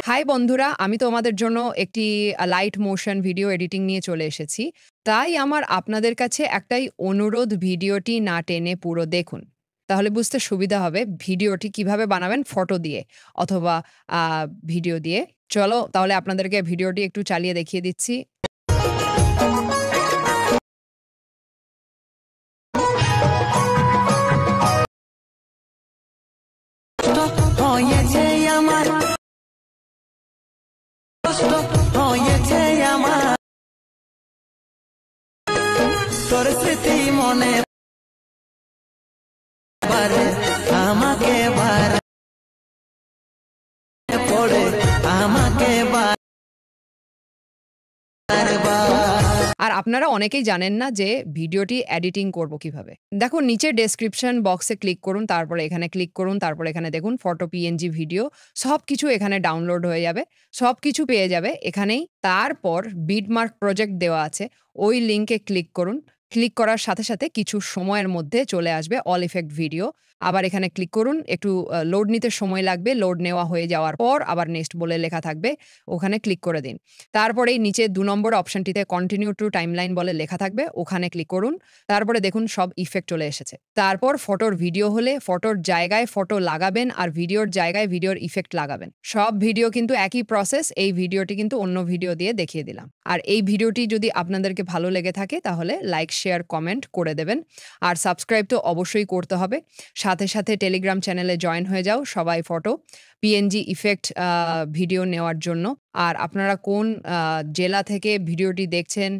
High বন্ধুরা, আমি তোমাদের জন্য একটি লাইট মোশন ভিডিও এডিটিং নিয়ে চলে এসেছি। তাই আমার আপনাদের কাছে একটাই অনুরোধ, ভিডিওটি না টেনে পুরো দেখুন। তাহলে বুঝতে সুবিধা হবে ভিডিওটি কিভাবে বানাবেন ফটো দিয়ে অথবা ভিডিও দিয়ে। চলো তাহলে আপনাদেরকে ভিডিওটি একটু চালিয়ে দেখিয়ে দিচ্ছি। তোর স্মৃতি মনে আমাকে পড়ে আমাকে আর আপনারা অনেকেই জানেন না যে ভিডিওটি এডিটিং করব কিভাবে। দেখুন নিচে ডেসক্রিপশন বক্সে ক্লিক করুন, তারপরে এখানে ক্লিক করুন, তারপরে এখানে দেখুন ফটো, পিএনজি, ভিডিও সবকিছু এখানে ডাউনলোড হয়ে যাবে। সবকিছু পেয়ে যাবে এখানেই। তারপর বিটমার্ক প্রজেক্ট দেওয়া আছে, ওই লিংকে ক্লিক করুন। ক্লিক করার সাথে সাথে কিছু সময়ের মধ্যে চলে আসবে অল ইফেক্ট ভিডিও। আবার এখানে ক্লিক করুন, একটু লোড নিতে সময় লাগবে। লোড নেওয়া হয়ে যাওয়ার পর আবার নেক্সট বলে লেখা থাকবে, ওখানে ক্লিক করে দিন। তারপরেই নিচে ২ নম্বর অপশনটিতে কন্টিনিউ টু টাইমলাইন বলে লেখা থাকবে, ওখানে ক্লিক করুন। তারপরে দেখুন সব ইফেক্ট চলে এসেছে। তারপর ফটোর ভিডিও হলে ফটোর জায়গায় ফটো লাগাবেন আর ভিডিওর জায়গায় ভিডিওর ইফেক্ট লাগাবেন। সব ভিডিও কিন্তু একই প্রসেস। এই ভিডিওটি কিন্তু অন্য ভিডিও দিয়ে দেখিয়ে দিলাম। আর এই ভিডিওটি যদি আপনাদেরকে ভালো লেগে থাকে তাহলে লাইক, শেয়ার, কমেন্ট করে দেবেন। আর সাবস্ক্রাইব তো অবশ্যই করতে হবে। সাথে সাথে টেলিগ্রাম চ্যানেলে জয়েন হয়ে যাও সবাই ফটো, পিএনজি ইফেক্ট ভিডিও নেওয়ার জন্য। আর আপনারা কোন জেলা থেকে ভিডিওটি দেখছেন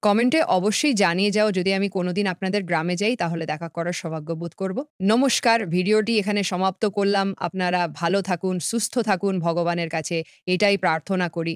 কমেন্টে অবশ্যই জানিয়ে যাও। যদি আমি কোনোদিন আপনাদের গ্রামে যাই তাহলে দেখা করার সৌভাগ্য বোধ করব। নমস্কার, ভিডিওটি এখানে সমাপ্ত করলাম। আপনারা ভালো থাকুন, সুস্থ থাকুন, ভগবানের কাছে এটাই প্রার্থনা করি।